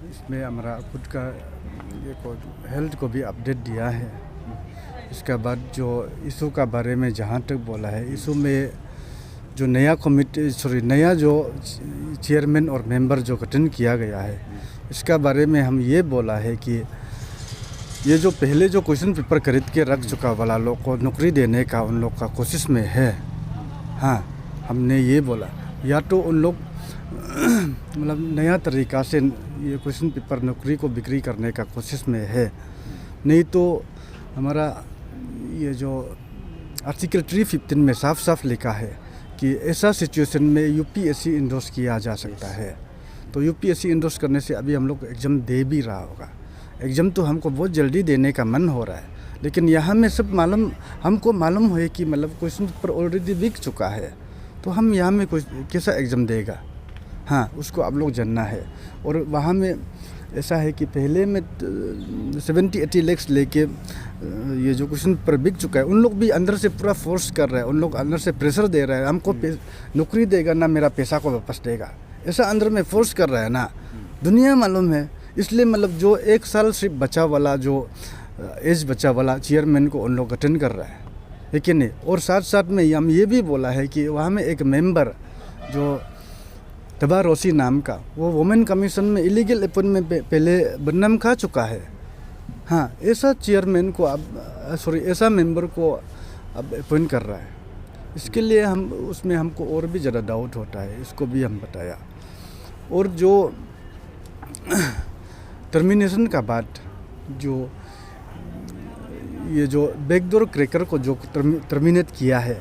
इसमें हमारा खुद का ये को हेल्थ को भी अपडेट दिया है। इसके बाद जो इशू का बारे में जहाँ तक बोला है, इशू में जो नया जो चेयरमैन और मेंबर जो गठन किया गया है, इसका बारे में हम ये बोला है कि ये जो पहले जो क्वेश्चन पेपर खरीद के रख चुका वाला लोग को नौकरी देने का उन लोग का कोशिश में है। हाँ, हमने ये बोला या तो उन लोग मतलब नया तरीका से ये क्वेश्चन पेपर नौकरी को बिक्री करने का कोशिश में है, नहीं तो हमारा ये जो आर्टिकल 315 में साफ साफ लिखा है कि ऐसा सिचुएशन में यूपीएससी इंडोर्स किया जा सकता है। तो यूपीएससी इंडोर्स करने से अभी हम लोग एग्ज़ाम दे भी रहा होगा। एग्ज़ाम तो हमको बहुत जल्दी देने का मन हो रहा है, लेकिन यहाँ में सब हमको मालूम है कि मतलब क्वेश्चन पेपर ऑलरेडी बिक चुका है, तो हम यहाँ में कैसा एग्ज़ाम देगा। हाँ, उसको आप लोग जानना है। और वहाँ में ऐसा है कि पहले में 70-80 लाख लेके ये जो क्वेश्चन पेपर बिक चुका है, उन लोग भी अंदर से पूरा फोर्स कर रहे हैं, उन लोग अंदर से प्रेशर दे रहे हैं, हमको नौकरी देगा ना मेरा पैसा को वापस देगा, ऐसा अंदर में फोर्स कर रहा है ना। दुनिया मालूम है, इसलिए मतलब जो 1 साल सिर्फ बचा वाला जो एज बचा वाला चेयरमैन को उन लोग गठन कर रहा है कि नहीं। और साथ साथ में हम ये भी बोला है कि वहाँ में एक मेंबर जो तबा रोसी नाम का, वो वुमेन कमीशन में इलीगल अपॉइंटमेंट में पहले बदनाम खा चुका है। हाँ, ऐसा चेयरमैन को ऐसा मेंबर को अब अपॉइंट कर रहा है। इसके लिए उसमें हमको और भी ज़्यादा डाउट होता है, इसको भी हम बताया। और जो टर्मिनेशन का बाद जो ये जो बैकडोर क्रैकर को जो टर्मिनेट किया है,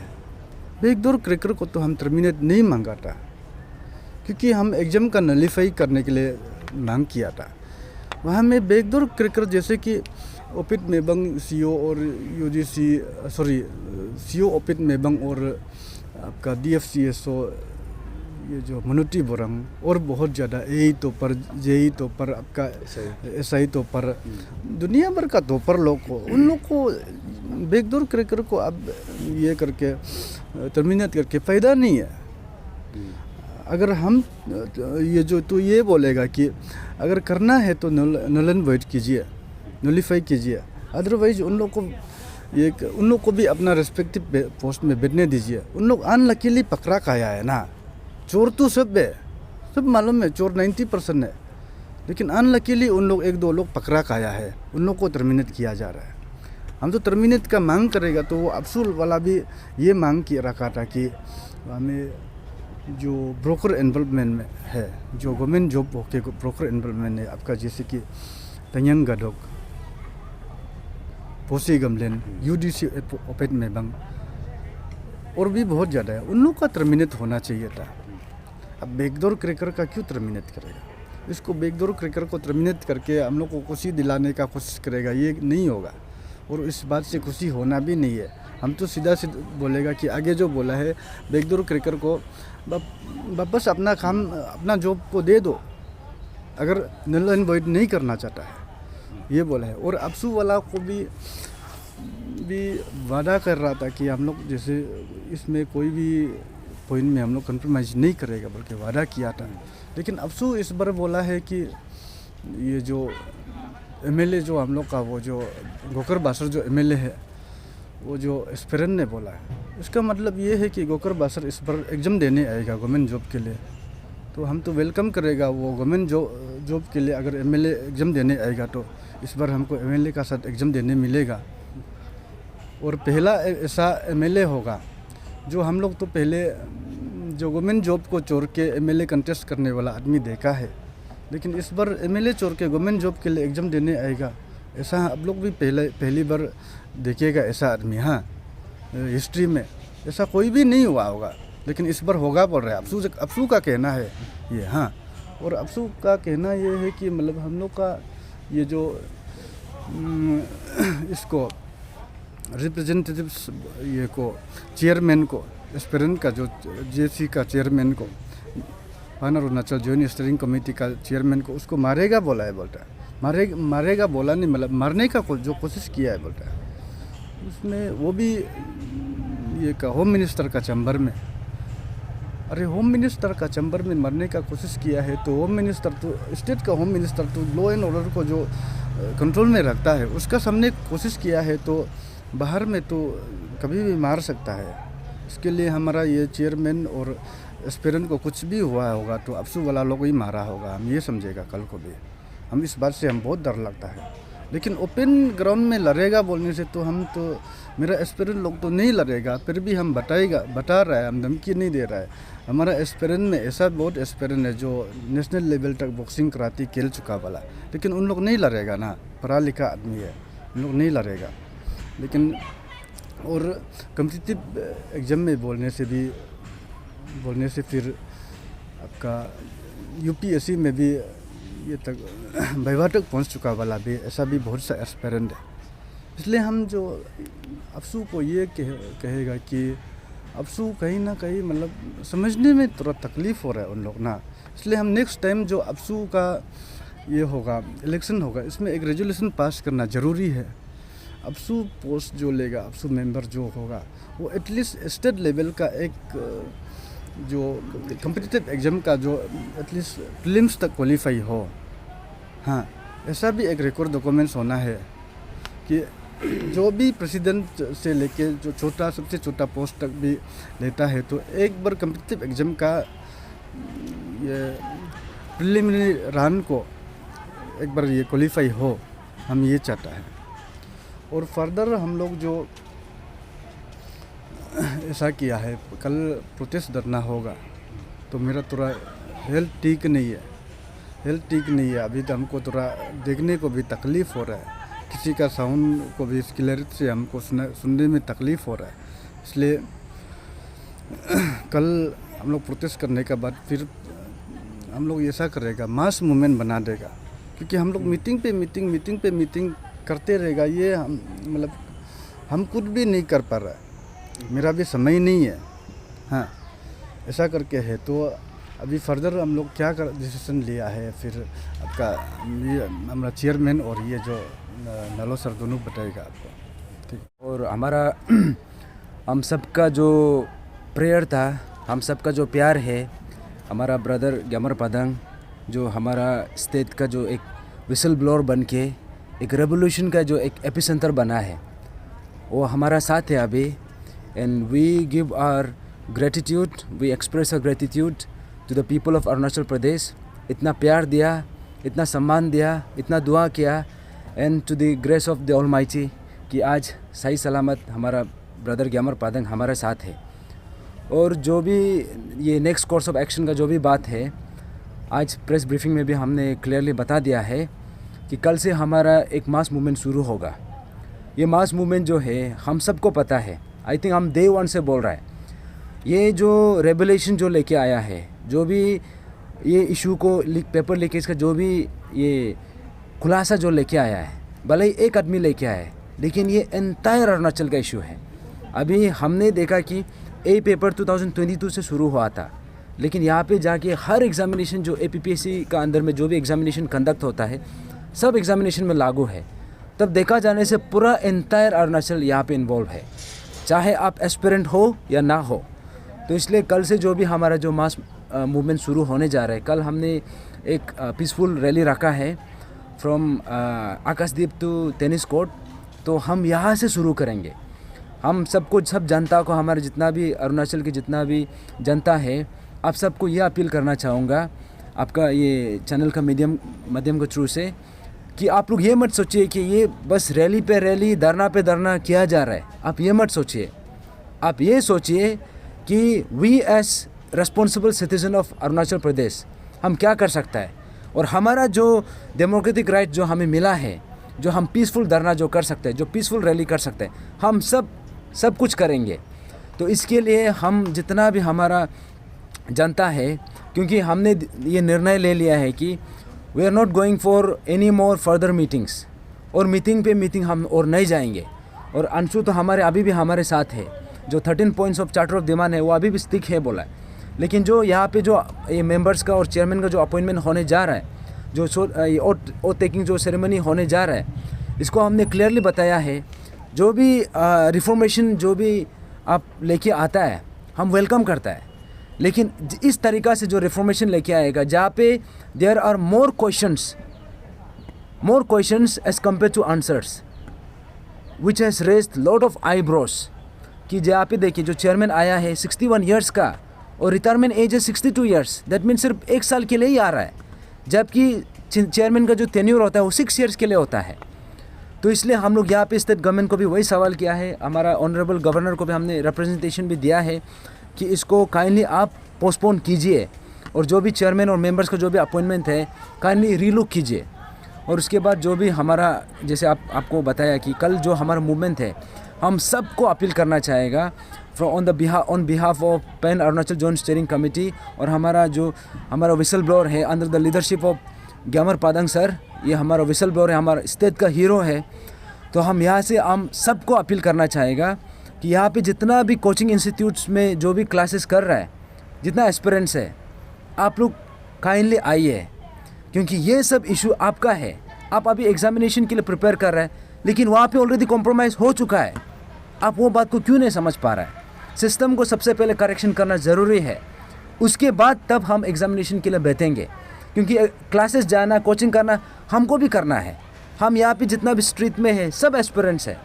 बैकडोर क्रैकर को तो हम टर्मिनेट नहीं मांगा था, क्योंकि हम एग्ज़ाम का नलीफाई करने के लिए मांग किया था। वहाँ में बैकडोर क्रैकर जैसे कि ओपिट मेबंग सीओ और सीओ ओपिट मेबंग और आपका DFCSO ये जो मनुटी बोरंग और बहुत ज़्यादा ए तो पर आपका SI तो पर दुनिया भर का तो पर लोग को, उन लोग को बैकडोर क्रैकर को अब ये करके टर्मिनेट करके फ़ायदा नहीं है। अगर हम ये बोलेगा कि अगर करना है तो नल एंड वॉइड कीजिए, नलीफाई कीजिए, अदरवाइज उन लोग को भी अपना रेस्पेक्टिव पोस्ट में बैठने दीजिए। उन लोग अनलकीली पकड़ा खाया है ना। चोर तो सब है, सब मालूम है, चोर 90% है, लेकिन अनलकीली उन लोग 1-2 लोग पकड़ा खाया है, उन लोग को टर्मिनेट किया जा रहा है। हम तो टर्मिनेट का मांग करेगा तो वो अफसूल वाला भी ये मांग किया रखा था कि हमें जो ब्रोकर इन्वॉल्वमेंट में है, जो गवर्नमेंट जॉब होके ब्रोकर इन्वॉल्वमेंट है आपका, जैसे कि तंयंग गडोक, पोसी गमलेन, UDC ओपेट मेबंग और भी बहुत ज़्यादा है, उन लोग का टर्मिनेट होना चाहिए था। अब बैकडोर क्रैकर का क्यों टर्मिनेट करेगा? इसको बैकडोर क्रैकर को टर्मिनेट करके हम लोग को खुशी दिलाने का कोशिश करेगा, ये नहीं होगा और इस बात से खुशी होना भी नहीं है। हम तो सीधा बोलेगा कि आगे जो बोला है बैकडोर क्रैकर को वापस अपना जॉब को दे दो, अगर नल एंड वॉइड नहीं करना चाहता है, ये बोला है। और अफसू वाला को भी वादा कर रहा था कि हम लोग जैसे इसमें कोई भी पॉइंट में हम लोग कंप्रोमाइज़ नहीं करेगा, बल्कि वादा किया था। लेकिन अफसू इस बार बोला है कि ये जो MLA जो हम लोग का वो जो गोकर बासर जो MLA है, वो जो एस्पिरेंट ने बोला है, इसका मतलब ये है कि गोकर बासर इस बार एग्ज़ाम देने आएगा गवर्नमेंट जॉब के लिए। तो हम तो वेलकम करेगा वो गवर्नमेंट जॉब के लिए। अगर MLA एग्ज़ाम देने आएगा तो इस बार हमको MLA का साथ एग्ज़ाम देने मिलेगा। और पहला ऐसा MLA होगा जो हम लोग तो पहले जो गवर्नमेंट जॉब को छोड़ के MLA कंटेस्ट करने वाला आदमी देखा है, लेकिन इस बार MLA छोड़ के गवर्नमेंट जॉब के लिए एग्ज़ाम देने आएगा, ऐसा आप लोग भी पहली बार देखिएगा ऐसा आदमी। हाँ, हिस्ट्री में ऐसा कोई भी नहीं हुआ होगा, लेकिन इस बार होगा बोल रहा है अफसू का कहना है ये। हाँ, और अफसू का कहना ये है कि मतलब हम लोग का ये जो इसको रिप्रेजेंटेटिव्स ये को चेयरमैन को एस्पिरेंट का जो JC का चेयरमैन को, पान अरुणाचल जॉइंट स्टीयरिंग कमेटी का चेयरमैन को उसको मारेगा बोला है, बोलता है मारेगा बोला नहीं, मतलब मारने का जो कोशिश किया है बोलता है। उसमें वो भी ये का होम मिनिस्टर का चैम्बर में अरे होम मिनिस्टर का चैम्बर में मरने का कोशिश किया है तो होम मिनिस्टर तो स्टेट का होम मिनिस्टर तो लॉ एंड ऑर्डर को जो कंट्रोल में रखता है उसका सामने कोशिश किया है तो बाहर में तो कभी भी मार सकता है। इसके लिए हमारा ये चेयरमैन और एस्पिरेंट को कुछ भी हुआ होगा तो अफसू वाला लोग ही मारा होगा, हम ये समझेगा कल को भी। हम इस बात से हम बहुत डर लगता है। लेकिन ओपन ग्राउंड में लड़ेगा बोलने से तो हम तो मेरा एस्पिरेंट लोग तो नहीं लड़ेगा, फिर भी हम बता रहा है, हम धमकी नहीं दे रहा है। हमारा एस्पिरेंट में ऐसा बहुत एस्पिरेंट है जो नेशनल लेवल तक बॉक्सिंग कराती खेल चुका वाला, लेकिन उन लोग नहीं लड़ेगा ना, पढ़ा लिखा आदमी है, उन लोग नहीं लड़ेगा। लेकिन और कम्पिटिटिव एग्जाम में बोलने से फिर आपका यूपीएससी में भी ये तक विवाह तक पहुँच चुका वाला भी ऐसा भी बहुत सा एस्पिरेंट है। इसलिए हम जो अफसू को ये कहेगा कि अफसू कहीं ना कहीं मतलब समझने में थोड़ा तकलीफ़ हो रहा है उन लोग ना। इसलिए हम नेक्स्ट टाइम जो अफसू का ये होगा इलेक्शन होगा इसमें एक रेजोल्यूशन पास करना ज़रूरी है। अफसू पोस्ट जो लेगा, अफसू मेंबर जो होगा वो एटलीस्ट स्टेट लेवल का एक जो कम्पिटिटिव एग्ज़ाम का जो एटलीस्ट प्रीलिम्स तक क्वालिफाई हो। हाँ, ऐसा भी एक रिकॉर्ड डॉक्यूमेंट्स होना है कि जो भी प्रेसिडेंट से लेके जो सबसे छोटा पोस्ट तक भी लेता है तो एक बार कम्पिटिटिव एग्ज़ाम का ये प्रीलिमिनरी रन को एक बार ये क्वालिफाई हो, हम ये चाहता है। और फर्दर हम लोग जो ऐसा किया है, कल प्रोटेस्ट धरना होगा तो मेरा थोड़ा हेल्थ ठीक नहीं है अभी तो हमको थोड़ा देखने को भी तकलीफ़ हो रहा है, किसी का साउंड को भी क्लियरिटी से हमको सुनने में तकलीफ़ हो रहा है। इसलिए कल हम लोग प्रोटेस्ट करने के बाद फिर हम लोग ऐसा करेगा, मास मूवमेंट बना देगा, क्योंकि हम लोग मीटिंग पे मीटिंग करते रहेगा। ये हम मतलब हम कुछ भी नहीं कर पा रहा है, मेरा भी समय नहीं है। हाँ, ऐसा करके है तो अभी फर्दर हम लोग क्या डिसीजन लिया है फिर आपका ये हमारा चेयरमैन और ये जो नलो सर दोनों बताएगा आपको, ठीक। और हमारा हम सबका जो प्रेयर था, हम सबका जो प्यार है, हमारा ब्रदर ग्यामर पादंग जो हमारा स्टेट का जो एक विसल ब्लोअर बन के एक रेवोल्यूशन का जो एक एपिसेंटर बना है, वो हमारा साथ है अभी। And we give our gratitude, we express our gratitude to the people of Arunachal Pradesh. इतना प्यार दिया, इतना सम्मान दिया, इतना दुआ किया, and to the grace of the almighty कि आज सही सलामत हमारा ब्रदर ग्यामर पादंग हमारे साथ है। और जो भी ये नेक्स्ट कोर्स ऑफ एक्शन का जो भी बात है, आज प्रेस ब्रीफिंग में भी हमने क्लियरली बता दिया है कि कल से हमारा एक मास मूवमेंट शुरू होगा। ये मास मूवमेंट जो है हम सबको पता है, आई थिंक हम डे वन से बोल रहा है, ये जो रेवोल्यूशन जो लेके आया है, जो भी ये इशू को पेपर लीकेज का जो भी ये खुलासा जो लेके आया है, भले ही एक आदमी लेके आया है, लेकिन ये एंटायर अरुणाचल का इशू है। अभी हमने देखा कि ए पेपर 2022 से शुरू हुआ था, लेकिन यहाँ पे जाके हर एग्जामिनेशन जो APPSC का अंदर में जो भी एग्जामिनेशन कंडक्ट होता है, सब एग्जामिनेशन में लागू है। तब देखा जाने से पूरा एंटायर अरुणाचल यहाँ पे इन्वॉल्व है, चाहे आप एस्पिरेंट हो या ना हो। तो इसलिए कल से जो भी हमारा जो मास मूवमेंट शुरू होने जा रहा है, कल हमने एक पीसफुल रैली रखा है from Akashdeep to tennis court. तो हम यहाँ से शुरू करेंगे। हम सबको, सब जनता को, हमारे जितना भी अरुणाचल की जितना भी जनता है, आप सबको ये अपील करना चाहूँगा आपका ये चैनल का माध्यम के थ्रू से, कि आप लोग ये मत सोचिए कि ये बस रैली पे रैली, धरना पे धरना किया जा रहा है। आप ये मत सोचिए, आप ये सोचिए कि we as responsible citizen of Arunachal Pradesh हम क्या कर सकता है, और हमारा जो डेमोक्रेटिक राइट जो हमें मिला है, जो हम पीसफुल धरना जो कर सकते हैं, जो पीसफुल रैली कर सकते हैं, हम सब कुछ करेंगे। तो इसके लिए हम जितना भी हमारा जनता है, क्योंकि हमने ये निर्णय ले लिया है कि we are not going for any more further meetings, और मीटिंग पे मीटिंग हम और नहीं जाएंगे। और अंशु तो हमारे अभी भी हमारे साथ है, जो 13 points of charter of demand है वो अभी भी स्टिक है बोला है। लेकिन जो यहाँ पे जो ये मेंबर्स का और चेयरमैन का जो अपॉइंटमेंट होने जा रहा है, जो ओथ टेकिंग जो सेरेमनी होने जा रहा है, इसको हमने क्लियरली बताया है। जो भी रिफॉर्मेशन जो भी आप लेके आता है, हम वेलकम करता है। लेकिन इस तरीक़ा से जो रिफॉर्मेशन लेके आएगा जहाँ पे there are more questions as compared to answers which has raised lot of eyebrows, कि जहाँ पे देखिए जो चेयरमैन आया है 61 ईयर्स का और रिटायरमेंट एज है 62 ईयर्स, दैट मीन सिर्फ 1 साल के लिए ही आ रहा है, जबकि चेयरमैन का जो टेन्योर होता है वो 6 ईयर्स के लिए होता है। तो इसलिए हम लोग यहाँ पे स्टेट गवर्नमेंट को भी वही सवाल किया है, हमारा ऑनरेबल गवर्नर को भी हमने रिप्रेजेंटेशन भी दिया है कि इसको काइंडली आप पोस्टपोन कीजिए और जो भी चेयरमैन और मेंबर्स का जो भी अपॉइंटमेंट है काइंडली रीलुक कीजिए। और उसके बाद जो भी हमारा, जैसे आपको बताया कि कल जो हमारा मूवमेंट है, हम सबको अपील करना चाहेगा on behalf of pan Arunachal zone steering committee, और हमारा विसल ब्लोअर है under the leadership of Gyamar Padang sir, ये हमारा विसल ब्लोअर है, हमारा स्टेट का हीरो है। तो हम यहाँ से हम सबको अपील करना चाहेगा कि यहाँ पे जितना भी कोचिंग इंस्टीट्यूट्स में जो भी क्लासेस कर रहा है, जितना एस्पिरेंट्स है, आप लोग काइंडली आइए, क्योंकि ये सब इशू आपका है। आप अभी एग्जामिनेशन के लिए प्रिपेयर कर रहे हैं, लेकिन वहाँ पे ऑलरेडी कॉम्प्रोमाइज़ हो चुका है। आप वो बात को क्यों नहीं समझ पा रहे हैं? सिस्टम को सबसे पहले करेक्शन करना ज़रूरी है, उसके बाद तब हम एग्जामिनेशन के लिए बैठेंगे, क्योंकि क्लासेस जाना, कोचिंग करना हमको भी करना है। हम यहाँ पे जितना भी स्ट्रीट में है सब एस्पिरेंट्स है।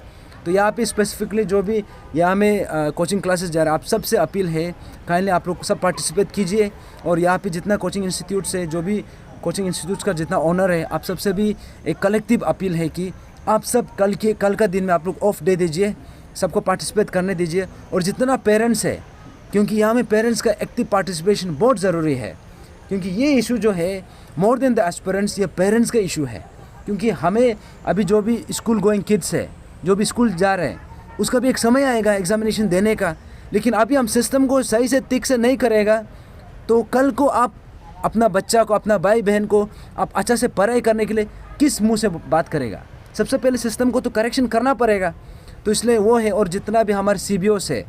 तो यहाँ पे स्पेसिफिकली जो भी यहाँ में कोचिंग क्लासेस जा रहे हैं, आप सबसे अपील है काइंडली आप लोग सब पार्टिसिपेट कीजिए। और यहाँ पे जितना कोचिंग इंस्टीट्यूट्स है, जो भी कोचिंग इंस्टीट्यूट्स का जितना ऑनर है, आप सबसे भी एक कलेक्टिव अपील है कि आप सब कल का दिन में आप लोग ऑफ डे दीजिए, सबको पार्टिसिपेट करने दीजिए। और जितना पेरेंट्स है, क्योंकि यहाँ में पेरेंट्स का एक्टिव पार्टिसिपेशन बहुत ज़रूरी है, क्योंकि ये इशू जो है मोर देन द एस्पिरेंट्स, ये पेरेंट्स का इशू है। क्योंकि हमें अभी जो भी स्कूल गोइंग किड्स है, जो भी स्कूल जा रहे हैं, उसका भी एक समय आएगा एग्जामिनेशन देने का, लेकिन अभी हम सिस्टम को सही से ठीक से नहीं करेगा तो कल को आप अपना बच्चा को, अपना भाई बहन को आप अच्छा से पढ़ाई करने के लिए किस मुंह से बात करेगा? सबसे पहले सिस्टम को तो करेक्शन करना पड़ेगा। तो इसलिए वो है, और जितना भी हमारे CBOs है,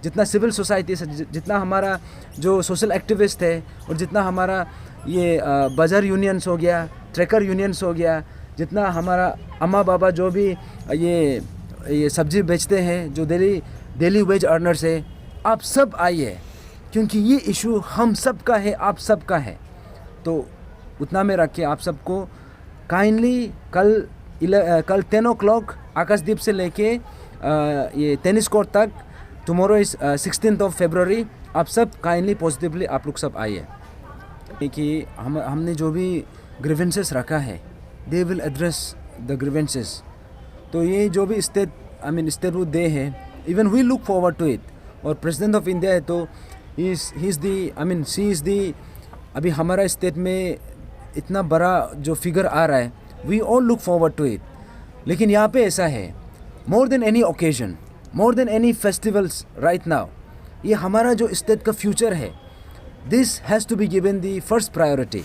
जितना सिविल सोसाइटी से, जितना हमारा जो सोशल एक्टिविस्ट है, और जितना हमारा ये बाज़ार यूनियंस हो गया, ट्रैकर यूनियंस हो गया, जितना हमारा अम्मा बाबा जो भी ये सब्ज़ी बेचते हैं, जो डेली वेज अर्नर्स है, आप सब आइए, क्योंकि ये इशू हम सब का है, आप सब का है। तो उतना में रख के आप सबको काइंडली कल 10 o'clock आकाशदीप से लेके ये टेनिस कोर्ट तक, tomorrow is 16th of February, आप सब काइंडली पॉजिटिवली आप लोग सब आइए। कि हमने जो भी ग्रीवेंसेस रखा है, they will address the grievances. तो ये जो भी स्टेटहुड डे है, even we look forward to it. और प्रेसिडेंट ऑफ इंडिया है तो शी इज़ दी, अभी हमारा स्टेट में इतना बड़ा जो फिगर आ रहा है, we all look forward to it. लेकिन यहाँ पे ऐसा है, more than any occasion, more than any festivals right now, ये हमारा जो स्टेट का फ्यूचर है, this has to be given the first priority.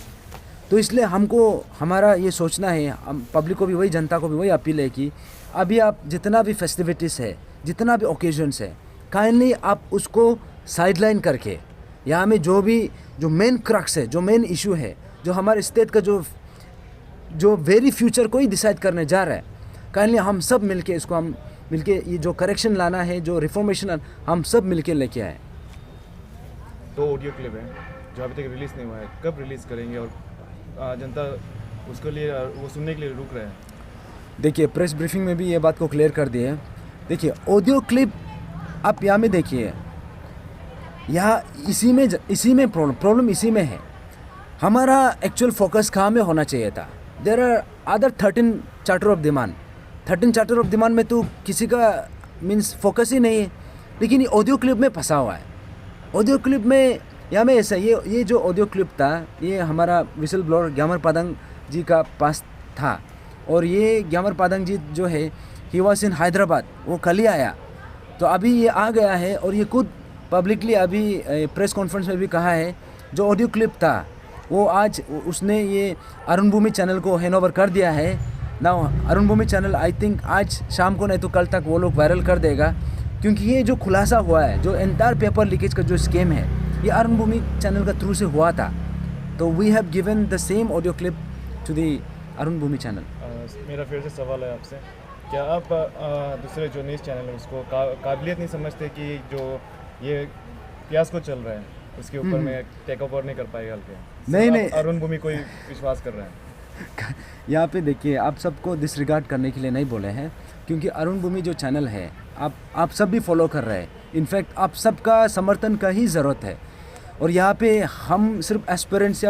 तो इसलिए हमको हमारा ये सोचना है, हम पब्लिक को भी वही, जनता को भी वही अपील है कि अभी आप जितना भी फेस्टिविटीज़ है, जितना भी ओकेजन्स है, काइंडली आप उसको साइडलाइन करके, यहाँ में जो मेन क्रक्स है, जो मेन इशू है, जो हमारे स्टेट का जो वेरी फ्यूचर को ही डिसाइड करने जा रहा है, काइंडली हम सब मिलके इसको ये जो करेक्शन लाना है, जो रिफॉर्मेशन हम सब मिलके लेके आए। तो ऑडियो क्लिप है जो अभी तक रिलीज़ नहीं हुआ है, कब रिलीज़ करेंगे और जनता उसके लिए वो सुनने के लिए रुक रहे हैं? देखिए, प्रेस ब्रीफिंग में भी ये बात को क्लियर कर दिए। देखिए, ऑडियो क्लिप आप यहाँ में देखिए, यहाँ इसी में प्रॉब्लम इसी में है। हमारा एक्चुअल फोकस कहाँ में होना चाहिए था? There are other 13 charter of demand. 13 charter of demand में तो किसी का मीन्स फोकस ही नहीं है, लेकिन ये ऑडियो क्लिप में फंसा हुआ है। ऑडियो क्लिप में यहाँ में ऐसा, ये जो ऑडियो क्लिप था, ये हमारा विसल ब्लोअर ग्यामर पादंग जी का पास था, और ये ग्यामर पादंग जी जो है, ही वॉज इन हैदराबाद, वो कल ही आया। तो अभी ये आ गया है, और ये खुद पब्लिकली अभी प्रेस कॉन्फ्रेंस में भी कहा है, जो ऑडियो क्लिप था वो आज उसने ये अरुण भूमि चैनल को हैंडओवर कर दिया है ना। Arun Bhumi channel I think आज शाम को नहीं तो कल तक वो लोग वायरल कर देगा, क्योंकि ये जो खुलासा हुआ है, जो एंटायर पेपर लीकेज का जो स्कीम है, ये अरुण भूमि चैनल का थ्रू से हुआ था। तो we have given the same audio clip to the Arun Bhumi channel. मेरा फिर से सवाल है आपसे, क्या आप दूसरे जो न्यूज़ चैनल है उसको काबिलियत नहीं समझते कि जो ये प्रयास को चल रहा है उसके ऊपर में टेक ओवर नहीं कर पाएगा हल्के नहीं। अरुण भूमि कोई विश्वास कर रहे हैं? यहाँ पे देखिए, आप सबको डिसरिगार्ड करने के लिए नहीं बोले हैं, क्योंकि अरुण भूमि जो चैनल है आप सब भी फॉलो कर रहे हैं। इनफैक्ट आप सबका समर्थन का ही ज़रूरत है। और यहाँ पे हम सिर्फ एस्पिरेंट्स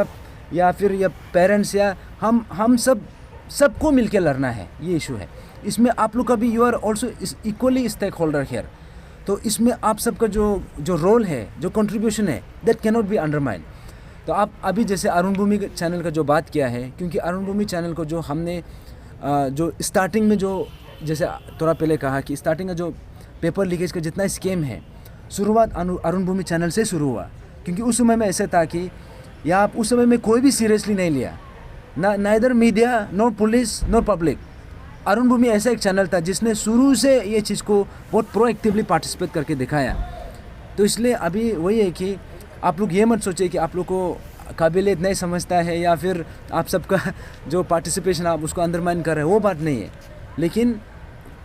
या फिर पेरेंट्स या हम सबको मिलके लड़ना है, ये इशू है। इसमें आप लोग का भी you are also equally stakeholder here. तो इसमें आप सबका जो रोल है, जो कंट्रीब्यूशन है, that can not be undermine. तो आप अभी जैसे अरुण भूमि चैनल का जो बात किया है, क्योंकि अरुण भूमि चैनल को जो हमने जो स्टार्टिंग में जो जैसे थोड़ा पहले कहा कि स्टार्टिंग का जो पेपर लीकेज का जितना स्कीम है, शुरुआत अरुण भूमि चैनल से शुरू हुआ। क्योंकि उस समय में ऐसा था कि या उस समय में कोई भी सीरियसली नहीं लिया, neither media, no police, no public. Arun Bhumi ऐसा एक चैनल था जिसने शुरू से ये चीज़ को बहुत प्रोएक्टिवली पार्टिसिपेट करके दिखाया। तो इसलिए अभी वही है कि आप लोग ये मत सोचिए कि आप लोग को काबिलियत नहीं समझता है या फिर आप सबका जो पार्टिसिपेशन आप उसको अंडरमाइन कर रहे हैं, वो बात नहीं है। लेकिन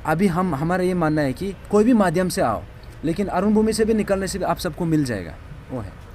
अभी हमारा ये मानना है कि कोई भी माध्यम से आओ, लेकिन अरुण भूमि से भी निकलने से भी आप सबको मिल जाएगा, वो है।